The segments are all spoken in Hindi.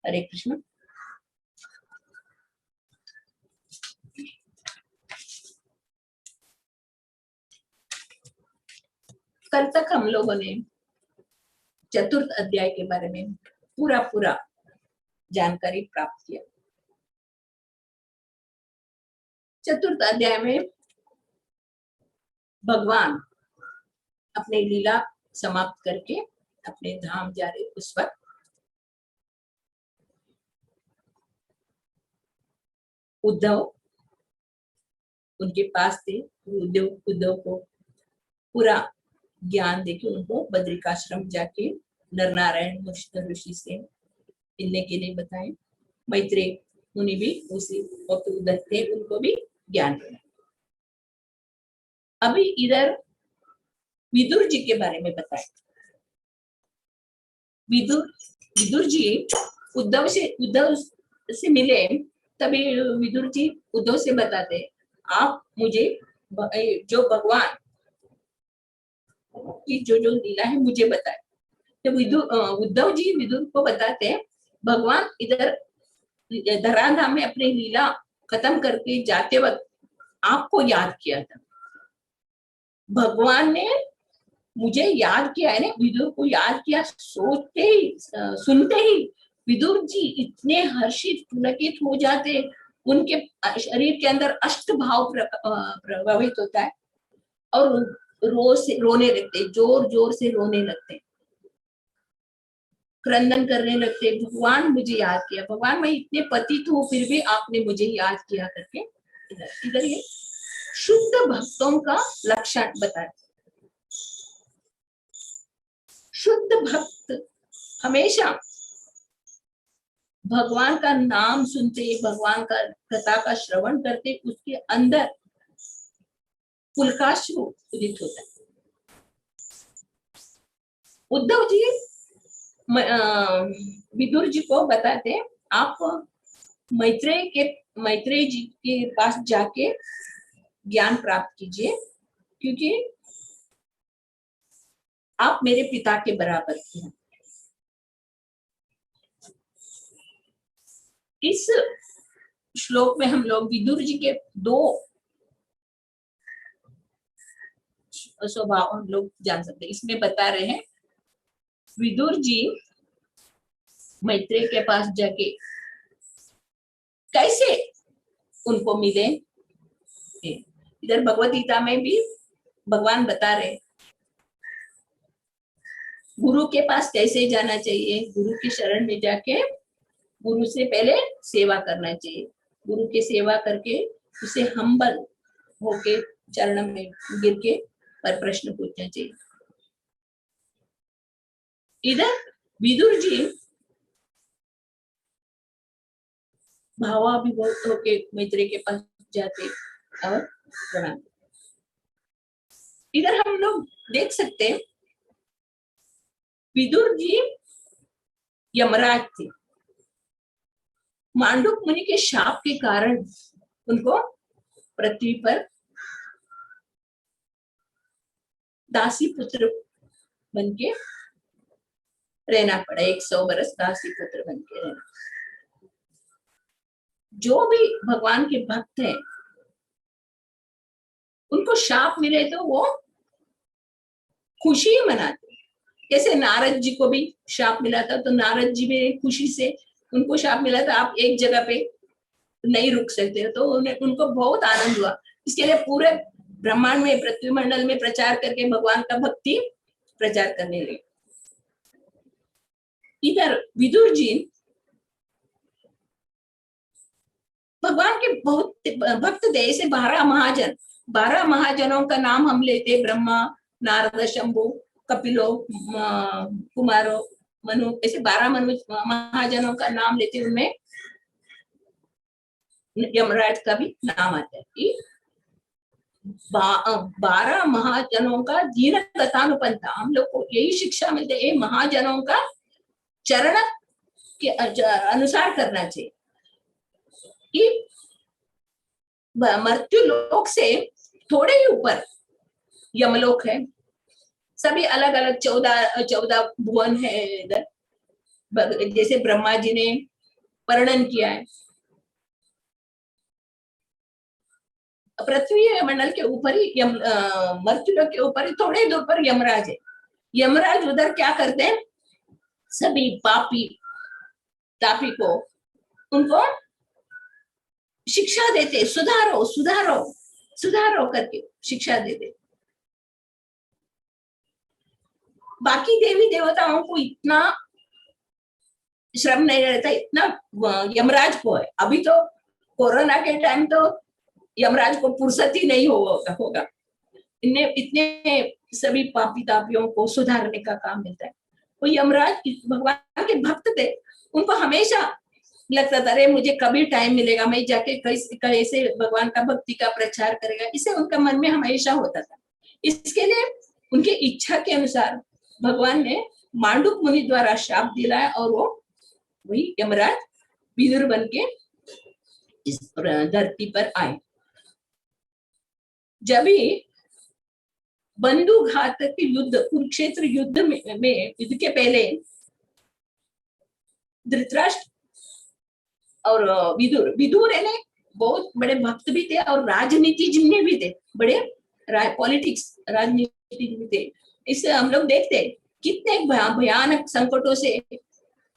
हरे कृष्ण। कल तक हम लोगों ने चतुर्थ अध्याय के बारे में पूरा जानकारी प्राप्त किया। चतुर्थ अध्याय में भगवान अपनी लीला समाप्त करके अपने धाम जा रहे। उस वक्त उद्धव उनके पास थे। उद्धव को पूरा ज्ञान देके उनको बद्रिकाश्रम जाके नर नारायण ऋषि से मिलने के लिए बताए। मैत्रेय मुनि भी उसी वक्त उधर थे, उनको भी ज्ञान मिला। अभी इधर विदुर जी के बारे में बताए। विदुर जी उद्धव से मिले, तभी विदुर जी उद्धव से बताते, आप मुझे जो भगवान की जो लीला है मुझे बताए। तो उद्धव जी विदुर को बताते हैं, भगवान इधर धराधाम में अपनी लीला खत्म करके जाते वक्त आपको याद किया था। भगवान ने मुझे याद किया है ना, विदुर को याद किया। सोचते ही सुनते ही विदुर जी इतने हर्षित पुलकित हो जाते, उनके शरीर के अंदर अष्ट भाव प्रभावित होता है और रोने लगते, जोर जोर से रोने लगते, क्रंदन करने लगते। भगवान मुझे याद किया, भगवान मैं इतने पतित हूँ फिर भी आपने मुझे याद किया करके। इधर ये शुद्ध भक्तों का लक्षण बताया। शुद्ध भक्त हमेशा भगवान का नाम सुनते, भगवान का कथा का श्रवण करते, उसके अंदर पुलकाश्रु उदित होता है। उद्धव जी विदुर जी को बताते, आप मैत्रेय जी के पास जाके ज्ञान प्राप्त कीजिए, क्योंकि आप मेरे पिता के बराबर की हैं। इस श्लोक में हम लोग विदुर जी के दो स्वभाव हम लोग जान सकते हैं। इसमें बता रहे हैं, विदुर जी मैत्रेय के पास जाके कैसे उनको मिले। इधर भगवत गीता में भी भगवान बता रहे गुरु के पास कैसे जाना चाहिए। गुरु की शरण में जाके गुरु से पहले सेवा करना चाहिए। गुरु की सेवा करके उसे हम्बल होके चरण में गिर के पर प्रश्न पूछना चाहिए। इधर विदुर जी भावाभिभूत होके मैत्रेय के पास जाते और प्रणाम। इधर हम लोग देख सकते हैं, विदुर जी यमराज थे। मांडुक मुनि के शाप के कारण उनको पृथ्वी पर दासी पुत्र बनके रहना पड़ा। 100 बरस दासी पुत्र बनके रहना। जो भी भगवान के भक्त हैं, उनको शाप मिले तो वो खुशी मनाते। जैसे नारद जी को भी शाप मिला था, तो नारद जी भी खुशी से, उनको शाप मिला था आप एक जगह पे नहीं रुक सकते, तो उनको बहुत आनंद हुआ। इसके लिए पूरे ब्रह्मांड में, पृथ्वी मंडल में प्रचार करके भगवान का भक्ति प्रचार करने लगे। इधर विदुर जी भगवान के बहुत भक्त थे। ऐसे 12 महाजनों का नाम हम लेते, ब्रह्मा, नारद, शंभु, कपिलो, कुमारो, मनु, ऐसे 12 महाजनों का नाम लेते, उनमें यमराज का भी नाम आता है। 12 महाजनों का दीन कथानुपंथ, हम लोग को यही शिक्षा मिलती है, महाजनों का चरण के अनुसार करना चाहिए। कि मृत्यु लोक से थोड़े ही ऊपर यमलोक है। सभी अलग अलग 14 भुवन है इधर। जैसे ब्रह्मा जी ने वर्णन किया है। पृथ्वी मंडल के ऊपर ही मर्त्युलोक के ऊपर ही थोड़े दूर पर यमराज है। यमराज उधर क्या करते हैं, सभी पापी तापी को उनको शिक्षा देते, सुधारो सुधारो सुधारो करके शिक्षा देते। बाकी देवी देवताओं को इतना श्रम नहीं रहता, इतना यमराज को है। अभी तो कोरोना के टाइम तो यमराज को फुर्सत ही नहीं होगा। इतने सभी पापी तापियों को सुधारने का काम मिलता है। वो यमराज भगवान के भक्त थे, उनको हमेशा लगता था, अरे मुझे कभी टाइम मिलेगा, मैं जाके कैसे भगवान का भक्ति का प्रचार करेगा, इसे उनका मन में हमेशा होता था। इसके लिए उनके इच्छा के अनुसार भगवान ने मांडुक मुनि द्वारा शाप दिलाया और वो वही यमराज विदुर बन के इस धरती पर आए। जब ही बंधु घातक युद्ध, कुरुक्षेत्र युद्ध में युद्ध के पहले धृतराष्ट्र और विदुर है बहुत बड़े भक्त भी थे और राजनीतिज्ञ भी थे, बड़े पॉलिटिक्स राजनीति भी थे। इससे हम लोग देखते कितने भयानक संकटों से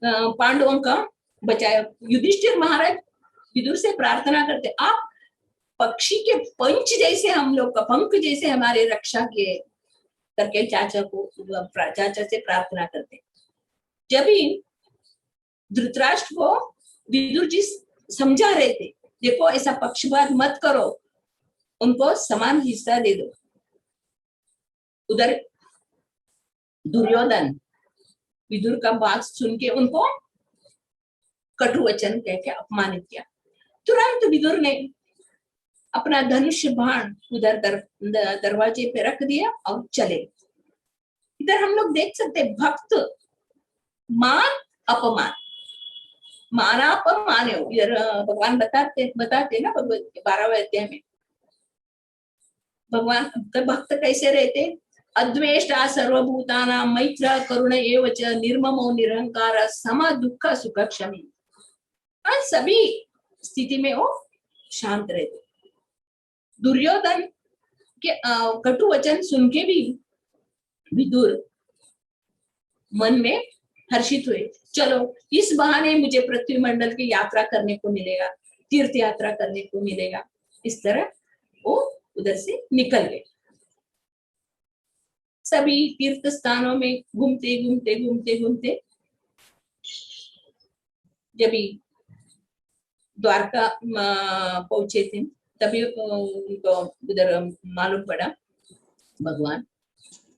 पांडवों का बचाया। युधिष्ठिर महाराज विदुर से प्रार्थना करते, आप पक्षी के पंच जैसे हम लोग का पंख जैसे हमारे रक्षा किए करके चाचा से प्रार्थना करते। जब ही धृतराष्ट्र को विदुर जी समझा रहे थे, देखो ऐसा पक्षपात मत करो, उनको समान हिस्सा दे दो। उधर दुर्योधन विदुर का बात सुन के उनको कटु वचन कह के अपमानित किया। तुरंत विदुर ने अपना धनुष बाण उधर दरवाजे पे रख दिया और चले। इधर हम लोग देख सकते भक्त मान अपमान, माना अपमान है। इधर भगवान बताते ना भगवत 12वें अध्याय में भगवान भक्त कैसे रहते, अद्वेष्टा सर्वभूतानां मैत्र करुण एव च निर्ममो निरहंकार सम दुख सुख क्षमी। सभी स्थिति में वो शांत रहते। दुर्योधन के कटु वचन सुन के भी विदुर मन में हर्षित हुए, चलो इस बहाने मुझे पृथ्वी मंडल की यात्रा करने को मिलेगा, तीर्थ यात्रा करने को मिलेगा। इस तरह वो उधर से निकल गए। सभी तीर्थ स्थानों में घूमते घूमते घूमते घूमते जब द्वारका पहुंचे थे, तभी उनको उधर मालूम पड़ा भगवान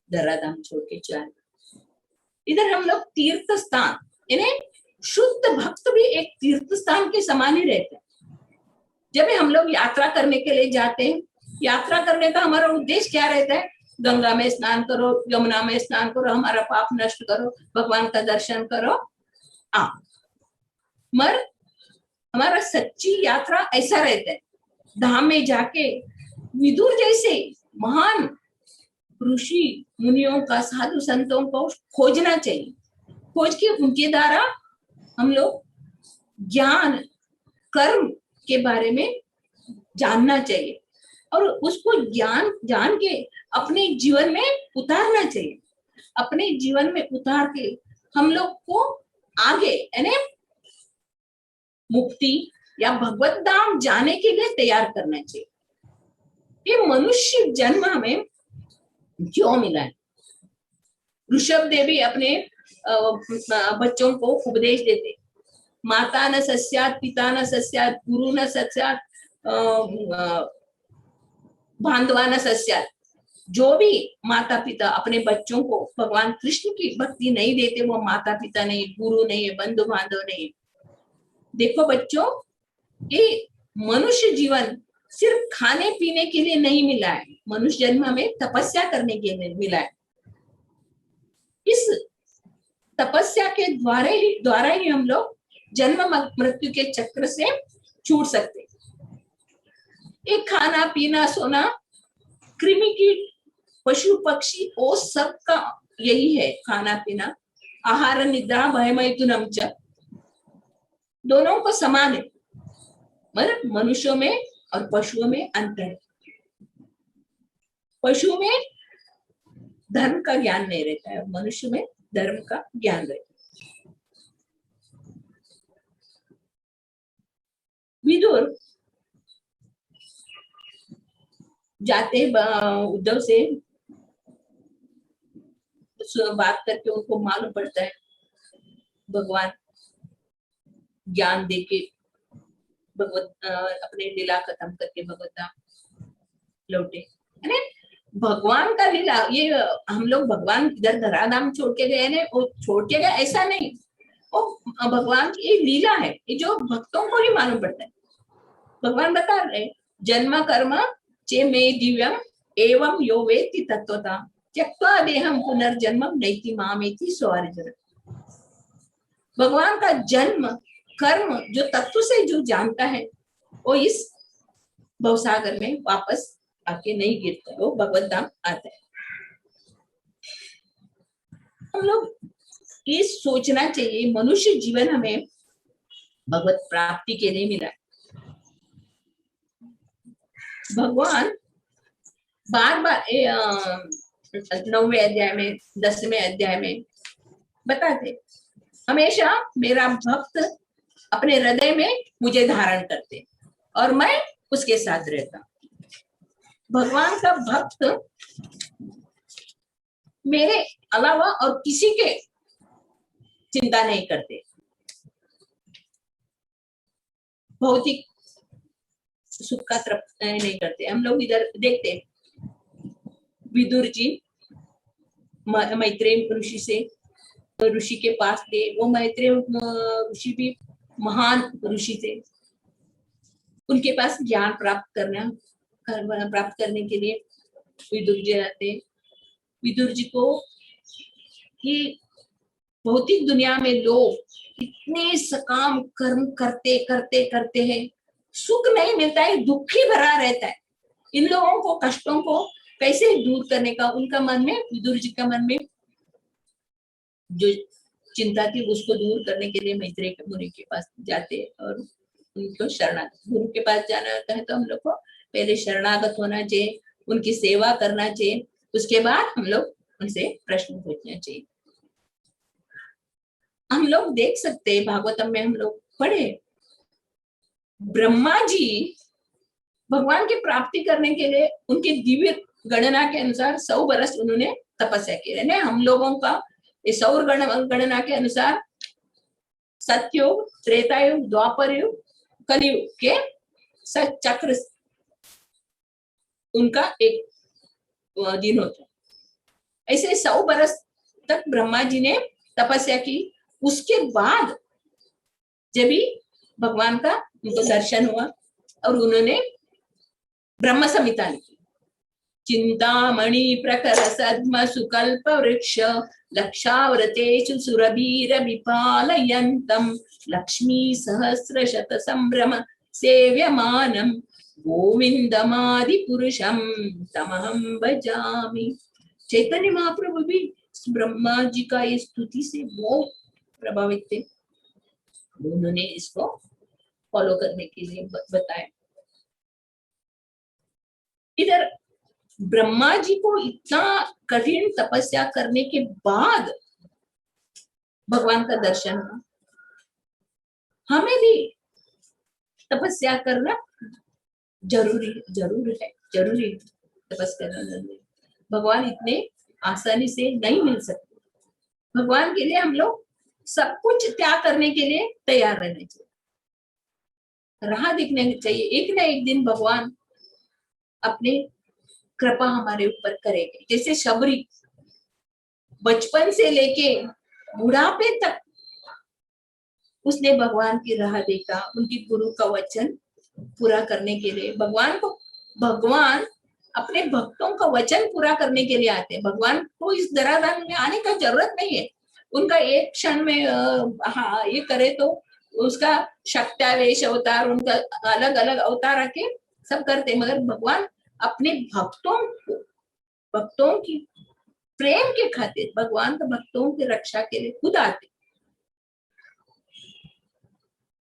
धराधाम छोड़ के चले। इधर हम लोग तीर्थ स्थान, यानी शुद्ध भक्त भी एक तीर्थ स्थान के समान ही रहते हैं। जब हम लोग यात्रा करने के लिए जाते हैं, यात्रा करने का हमारा उद्देश्य क्या रहता है, गंगा में स्नान करो, यमुना में स्नान करो, हमारा पाप नष्ट करो, भगवान का दर्शन करो। मगर हमारा सच्ची यात्रा ऐसा रहता है, धाम में जाके विदुर जैसे महान ऋषि मुनियों का, साधु संतों को खोजना चाहिए। खोज के उनके द्वारा हम लोग ज्ञान कर्म के बारे में जानना चाहिए और उसको ज्ञान जान के अपने जीवन में उतारना चाहिए। अपने जीवन में उतार के हम लोग को आगे यानी मुक्ति या भगवत धाम जाने के लिए तैयार करना चाहिए। ये मनुष्य जन्म हमें क्यों मिला है? ऋषभ देवी अपने बच्चों को उपदेश देते, माता न सस्यात् पिता न सस्यात् गुरु न सस्यात् बांधवा न सस्यात्। जो भी माता पिता अपने बच्चों को भगवान कृष्ण की भक्ति नहीं देते, वो माता पिता नहीं, गुरु नहीं है, बंधु बांधव नहीं। देखो बच्चों, ये मनुष्य जीवन सिर्फ खाने पीने के लिए नहीं मिला है, मनुष्य जन्म हमें तपस्या करने के लिए मिला है। इस तपस्या के द्वारा ही हम लोग जन्म मृत्यु के चक्र से छूट सकते। एक खाना पीना सोना, कृमि कीट पशु पक्षी वो सब का यही है, खाना पीना, आहार निद्रा भयमैथुनम च। दोनों को समान है, मतलब मनुष्यों में और पशुओं में अंतर है। पशु में धर्म का ज्ञान नहीं रहता है, मनुष्य में धर्म का ज्ञान रहता है। विदुर जाते उद्धव से बात करके उनको मालूम पड़ता है भगवान ज्ञान देके भगवत अपने लीला खत्म करके भगवत धाम लौटे। यानी भगवान का लीला, ये हम लोग भगवान इधर धराधाम छोड़ के गए ना, वो छोड़ के गए ऐसा नहीं, वो भगवान की लीला है, ये जो भक्तों को ही मालूम पड़ता है। भगवान बता रहे जन्म कर्म चे मे दिव्यम एवं यो वेत्ति तत्वता त्यक्त्वा देहम पुनर्जन्म नैति मामेति स्वार्जुन। भगवान का जन्म कर्म जो तत्व से जो जानता है वो इस भवसागर में वापस आके नहीं गिरता, वो भगवत धाम आता है। हम लोग ये सोचना चाहिए मनुष्य जीवन हमें भगवत प्राप्ति के लिए मिला। भगवान बार बार 9वें अध्याय में 10वें अध्याय में बताते हमेशा मेरा भक्त अपने हृदय में मुझे धारण करते और मैं उसके साथ रहता। भगवान का भक्त मेरे अलावा और किसी के चिंता नहीं करते, भौतिक सुख का तृप्त नहीं करते। हम लोग इधर देखते विदुर जी मैत्रेय ऋषि से ऋषि के पास थे, वो मैत्रेय ऋषि भी महान ऋषि थे, उनके पास ज्ञान प्राप्त करने के लिए विदुर जी रहते। विदुर जी को कि भौतिक दुनिया में लोग इतने सकाम कर्म करते करते करते हैं, सुख नहीं मिलता है, दुखी भरा रहता है। इन लोगों को कष्टों को कैसे दूर करने का उनका मन में, विदुर जी का मन में जो चिंता थी उसको दूर करने के लिए मैत्रेय मुनि के पास जाते और उनको शरणागत, गुरु के पास जाना होता है तो हम लोग को पहले शरणागत होना चाहिए, उनकी सेवा करना चाहिए, उसके बाद हम लोग उनसे प्रश्न पूछना चाहिए। हम लोग देख सकते हैं भागवतम में हम लोग पढ़े ब्रह्मा जी भगवान की प्राप्ति करने के लिए उनके दिव्य गणना के अनुसार 100 वर्ष उन्होंने तपस्या की। हम लोगों का इस सौर गणना के अनुसार सतयुग, त्रेतायुग, द्वापर युग, कलयुग के चक्र उनका एक दिन होता है। ऐसे 100 बरस तक ब्रह्मा जी ने तपस्या की। उसके बाद जब भी भगवान का उनको दर्शन हुआ और उन्होंने ब्रह्म संहिता लिखी। चिंतामणि प्रकर सद्म सुकल्प वृक्ष लक्षावृतेषु सुरभीर विपालयन्तम् लक्ष्मी सहस्र शत संभ्रम सेव्यमानम् गोविंदमादि पुरुषम तमहं भजामि। चैतन्य महाप्रभु भी ब्रह्मा जी का ये स्तुति से बहुत प्रभावित थे, उन्होंने इसको फॉलो करने के लिए बताया। इधर ब्रह्मा जी को इतना कठिन तपस्या करने के बाद भगवान का दर्शन हुआ। हमें भी तपस्या करना जरूरी है तपस्या करना। भगवान इतने आसानी से नहीं मिल सकते। भगवान के लिए हम लोग सब कुछ त्याग करने के लिए तैयार रहना चाहिए, राह देखने चाहिए। एक ना एक दिन भगवान अपने कृपा हमारे ऊपर करेंगे। जैसे शबरी बचपन से लेके बुढ़ापे तक उसने भगवान की राह देखा, उनकी गुरु का वचन पूरा करने के लिए। भगवान अपने भक्तों का वचन पूरा करने के लिए आते हैं। भगवान को इस धराधाम में आने का जरूरत नहीं है, उनका एक क्षण में हाँ ये करे तो उसका शक्त्यावेश अवतार, उनका अलग अलग अवतार आके सब करते, मगर भगवान अपने भक्तों की प्रेम के खातिर भगवान तो भक्तों की रक्षा के लिए खुद आते।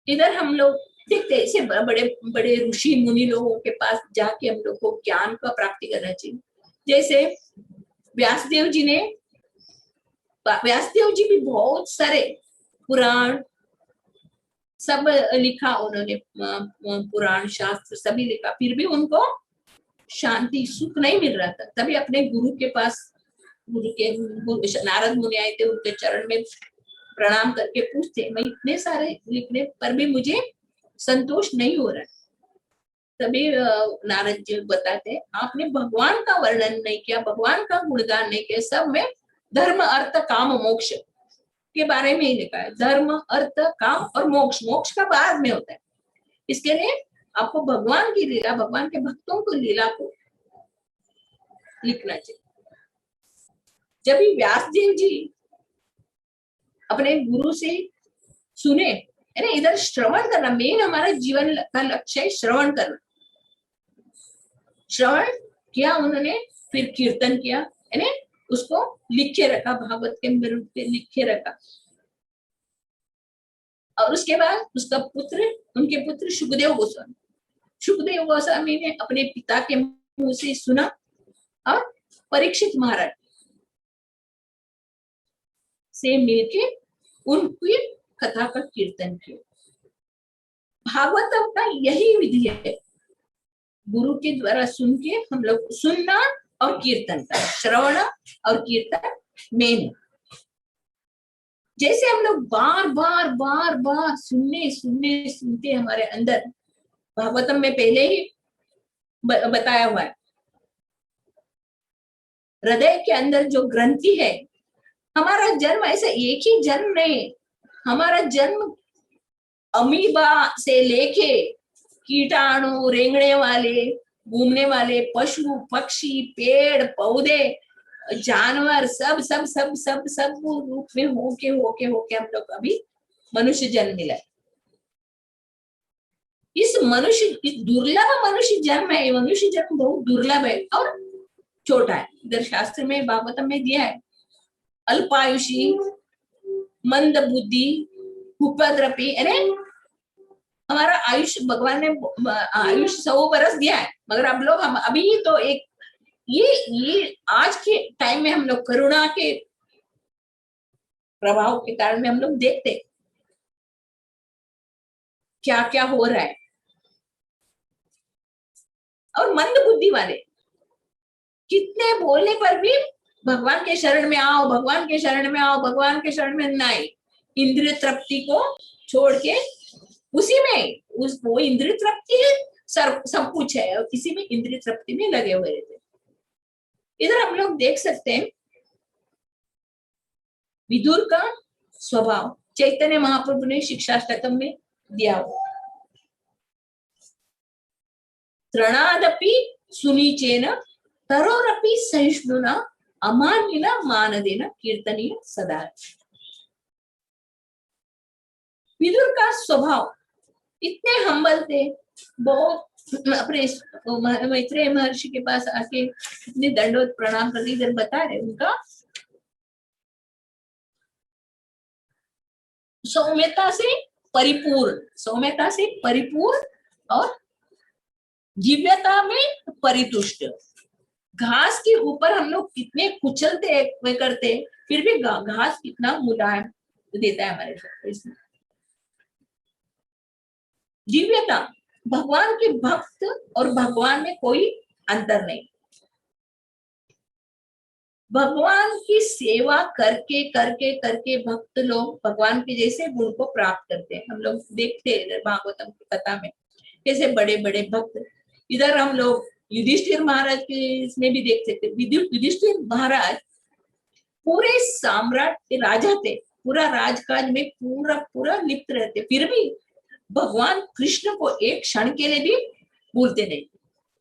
इधर हम लोग देखते हैं ऐसे बड़े बड़े ऋषि मुनि लोगों के पास जाके हम लोग को ज्ञान का प्राप्ति करना चाहिए। जैसे व्यासदेव जी ने, व्यासदेव जी भी बहुत सारे पुराण सब लिखा उन्होंने, पुराण शास्त्र सभी लिखा, फिर भी उनको शांति सुख नहीं मिल रहा था। तभी अपने गुरु के पास, नारद मुनि आए थे, उनके चरण में प्रणाम करके पूछते, मैं इतने सारे लिखने पर भी मुझे संतोष नहीं हो रहा है। तभी नारद जी बताते, आपने भगवान का वर्णन नहीं किया, भगवान का गुणगान नहीं किया, सब में धर्म अर्थ काम मोक्ष के बारे में ही लिखा है। धर्म अर्थ काम और मोक्ष, मोक्ष का बाद में होता है। इसके लिए आपको भगवान की लीला, भगवान के भक्तों की लीला को लिखना चाहिए। जब भी व्यासदेव जी अपने गुरु से सुने, है ना, इधर श्रवण करना मेन हमारा जीवन का लक्ष्य है, श्रवण करना। श्रवण किया उन्होंने, फिर कीर्तन किया, है ना, उसको लिखे रखा, भागवत के रूप में लिखे रखा। और उसके बाद उसका पुत्र, उनके पुत्र सुखदेव गोस्वामी, सुखदेव गोस्वामी ने अपने पिता के मुंह से सुना और परीक्षित महाराज से मिलके उनकी कथा का कीर्तन किया। भागवतम का यही विधि है, गुरु के द्वारा सुन के हम लोग सुनना और कीर्तन करना, श्रवण और कीर्तन मेन। जैसे हम लोग बार बार बार बार सुनने सुनने सुनते, हमारे अंदर भागवतम में पहले ही बताया हुआ है, हृदय के अंदर जो ग्रंथि है, हमारा जन्म ऐसा एक ही जन्म नहीं, हमारा जन्म अमीबा से लेके कीटाणु, रेंगने वाले, घूमने वाले, पशु पक्षी, पेड़ पौधे, जानवर, सब सब सब सब सब रूप में होके होके होके हम लोग अभी मनुष्य जन्म मिला। इस मनुष्य, दुर्लभ मनुष्य जन्म है, मनुष्य जन्म बहुत दुर्लभ है और छोटा है। इधर शास्त्र में, भागवतम में दिया है, अल्पायुषी, मंद बुद्धि, उपद्रवी, अरे हमारा आयुष, भगवान ने आयुष 100 बरस दिया है, मगर अब लोग, हम अभी तो एक ये आज के टाइम में हम लोग करुणा के प्रभाव के कारण में हम लोग देखते क्या क्या हो रहा है। और मंद बुद्धि वाले कितने बोलने पर भी भगवान के शरण में आओ, भगवान के शरण में आओ, भगवान के शरण में नहीं, इंद्रिय तृप्ति को छोड़ के उसी में, वो इंद्रिय तृप्ति सब कुछ है, और किसी में इंद्रिय तृप्ति में लगे हुए रहते। इधर हम लोग देख सकते हैं विदुर का स्वभाव चैतन्य महाप्रभु ने शिक्षाष्टकम में दिया हुआ, त्रणादपि सुनीचेन तरोरपि सहिष्णुना अमान्येन मानदेन कीर्तनीय सदा। विदुर का स्वभाव इतने हम्बल थे, बहुत अपने मैत्रेय महर्षि के पास आके इतने दंडवत प्रणाम करके इधर बता रहे, उनका सौम्यता से परिपूर्ण, सौम्यता से परिपूर्ण और दिव्यता में परितुष्ट। घास के ऊपर हम लोग कितने कुचलते करते, फिर भी घास कितना मुलायम देता है हमारे साथ। दिव्यता, भगवान के भक्त और भगवान में कोई अंतर नहीं। भगवान की सेवा करके करके करके भक्त लोग भगवान के जैसे गुण को प्राप्त करते हैं। हम लोग देखते हैं इधर भागवतम की कथा में कैसे बड़े बड़े भक्त, इधर हम लोग युधिष्ठिर महाराज के इसमें भी देख सकते। युधिष्ठिर महाराज पूरे साम्राज्य के राजा थे, पूरा राजकाज में पूरा पूरा लिप्त रहते, फिर भी भगवान कृष्ण को एक क्षण के लिए भी भूलते नहीं,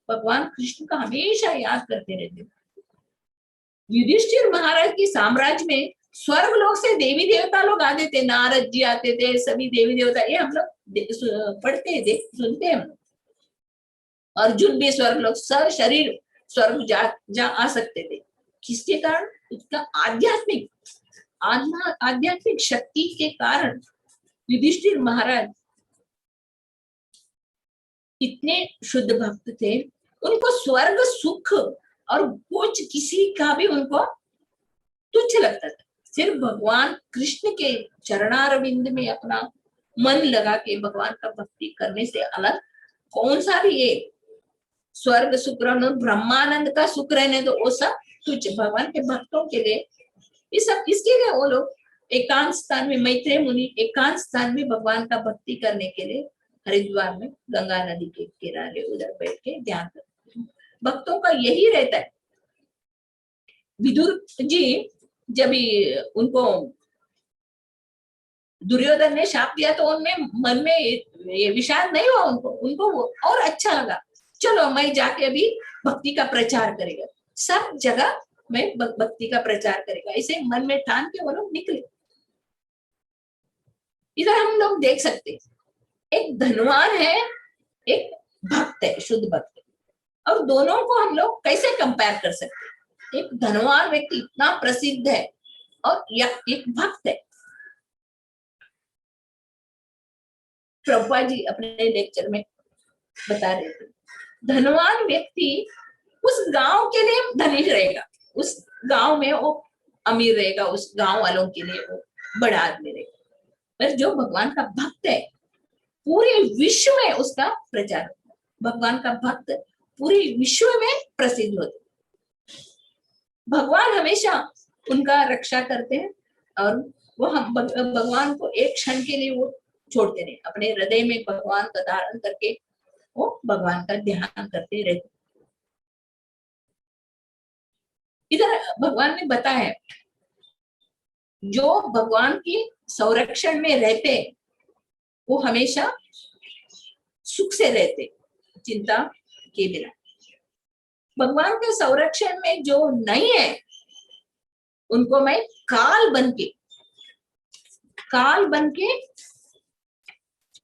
भगवान कृष्ण का हमेशा याद करते रहते। युधिष्ठिर महाराज की साम्राज्य में स्वर्ग लोक से देवी देवता लोग आते थे, नारद जी आते थे, सभी देवी देवता, ये हम लोग पढ़ते हैं, सुनते हैं हम लोग। अर्जुन भी स्वर्ग लोक, सब शरीर स्वर्ग जा आ सकते थे। किसके कारण? उसका आध्यात्मिक शक्ति के कारण युधिष्ठिर महाराज इतने शुद्ध भक्त थे, उनको स्वर्ग सुख और कुछ किसी का भी उनको तुच्छ लगता था। सिर्फ भगवान कृष्ण के चरणारविंद में अपना मन लगा के भगवान का भक्ति करने से अलग कौन सा भी ये स्वर्ग सुख रहने, ब्रह्मानंद का सुख रहने दो, वो सब तुच्छ। भगवान के भक्तों के लिए ये सब किसके लिए? वो लोग एकांत स्थान में, मैत्रेय मुनि एकांत स्थान में भगवान का भक्ति करने के लिए हरिद्वार में गंगा नदी के किनारे उधर बैठ के ध्यान करते। भक्तों का यही रहता है। विदुर जी जब उनको दुर्योधन ने शाप दिया तो उनमें मन में ये विषाद नहीं हुआ, उनको वो और अच्छा लगा, चलो मैं जाके अभी भक्ति का प्रचार करेगा, सब जगह मैं भक्ति का प्रचार करेगा, इसे मन में ठान के वो लोग निकले। इधर हम लोग देख सकते एक धनवान है, एक भक्त है, शुद्ध भक्त, और दोनों को हम लोग कैसे कंपेयर कर सकते? एक धनवान व्यक्ति इतना प्रसिद्ध है और एक भक्त है। प्रभुपा जी अपने लेक्चर में बता रहे थे, धनवान व्यक्ति उस गांव के लिए धनी रहेगा, उस गांव में वो अमीर रहेगा, उस गांव वालों के लिए वो बड़ा आदमी रहेगा। पर जो भगवान का भक्त है, पूरे विश्व में उसका प्रचार होता है। भगवान का भक्त पूरे विश्व में प्रसिद्ध होता है। भगवान हमेशा उनका रक्षा करते हैं और वो हम भगवान को एक क्षण के लिए वो छोड़ते नहीं, अपने हृदय में भगवान का धारण करके वो भगवान का ध्यान करते रहते। इधर भगवान ने बताया जो भगवान की संरक्षण में रहते वो हमेशा सुख से रहते, चिंता के बिना। भगवान के संरक्षण में जो नहीं है उनको मैं काल बन के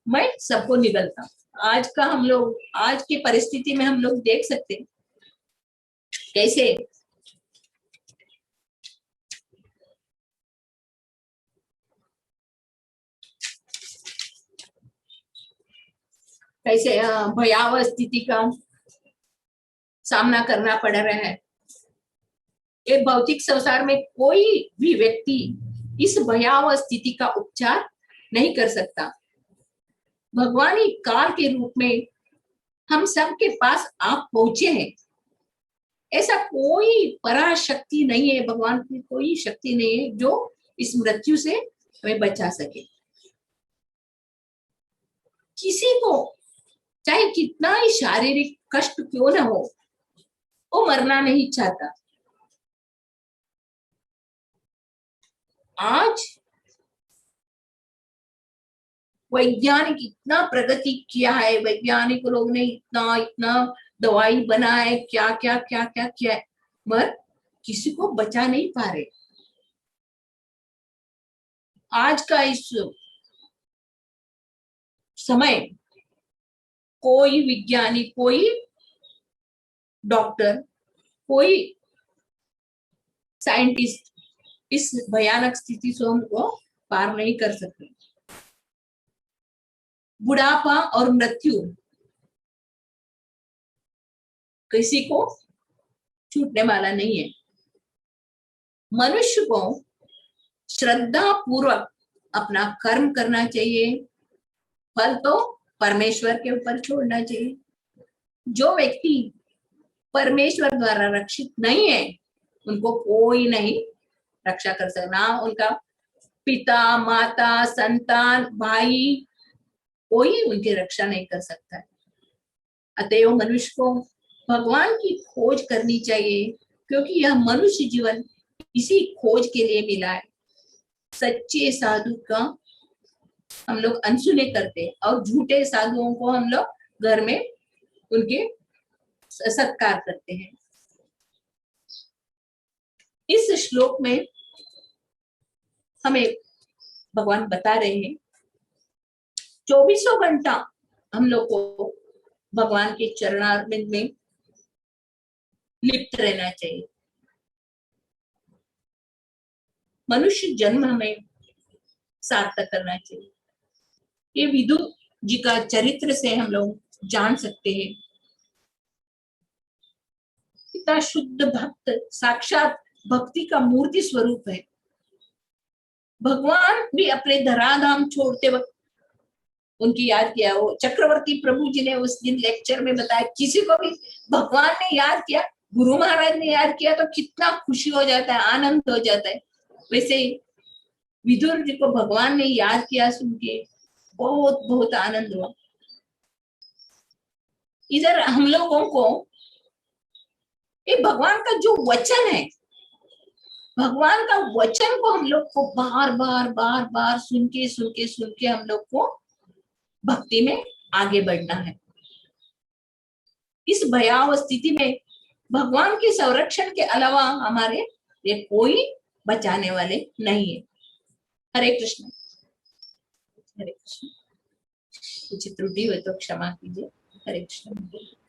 मैं सबको निगलता। आज का हम लोग, आज की परिस्थिति में हम लोग देख सकते हैं कैसे कैसे भयावह स्थिति का सामना करना पड़ रहा है। एक भौतिक संसार में कोई भी व्यक्ति इस भयावह स्थिति का उपचार नहीं कर सकता। भगवान ही काल के रूप में हम सबके पास आप पहुंचे हैं। ऐसा कोई पराशक्ति नहीं है, भगवान की कोई शक्ति नहीं है जो इस मृत्यु से हमें बचा सके। किसी को चाहे कितना ही शारीरिक कष्ट क्यों न हो, वो मरना नहीं चाहता। आज वैज्ञानिक इतना प्रगति किया है, वैज्ञानिक लोग ने इतना दवाई बना है, क्या क्या क्या क्या किया है, मगर किसी को बचा नहीं पा रहे। आज का इस समय कोई विज्ञानिक, कोई डॉक्टर, कोई साइंटिस्ट इस भयानक स्थिति से हमको पार नहीं कर सकते। बुढ़ापा और मृत्यु किसी को छूटने वाला नहीं है। मनुष्य को श्रद्धा पूर्वक अपना कर्म करना चाहिए, फल तो परमेश्वर के ऊपर छोड़ना चाहिए। जो व्यक्ति परमेश्वर द्वारा रक्षित नहीं है उनको कोई नहीं रक्षा कर सकता, ना उनका पिता, माता, संतान, भाई, कोई उनकी रक्षा नहीं कर सकता है। अतएव मनुष्य को भगवान की खोज करनी चाहिए, क्योंकि यह मनुष्य जीवन इसी खोज के लिए मिला है। सच्चे साधु का हम लोग अनसुने करते और झूठे साधुओं को हम लोग घर में उनके सत्कार करते हैं। इस श्लोक में हमें भगवान बता रहे हैं 24 घंटा हम लोग को भगवान के चरणारविंद में लिप्त रहना चाहिए। मनुष्य जन्म हमें सार्थक करना चाहिए। ये विदुर जी का चरित्र से हम लोग जान सकते हैं। इतना शुद्ध भक्त साक्षात भक्ति का मूर्ति स्वरूप है। भगवान भी अपने धराधाम छोड़ते वक्त उनकी याद किया। वो चक्रवर्ती प्रभु जी ने उस दिन लेक्चर में बताया, किसी को भी भगवान ने याद किया, गुरु महाराज ने याद किया तो कितना खुशी हो जाता है, आनंद हो जाता है। वैसे ही विदुर जी को भगवान ने याद किया, सुन के बहुत बहुत आनंद हुआ। इधर हम लोगों को ये भगवान का जो वचन है, भगवान का वचन को हम लोग को बार बार सुन के हम लोग को भक्ति में आगे बढ़ना है। इस भयावह स्थिति में भगवान के संरक्षण के अलावा हमारे ये कोई बचाने वाले नहीं है। हरे कृष्ण। हरे कृष्ण। कुछ त्रुटि हो तो क्षमा कीजिए। हरे कृष्ण।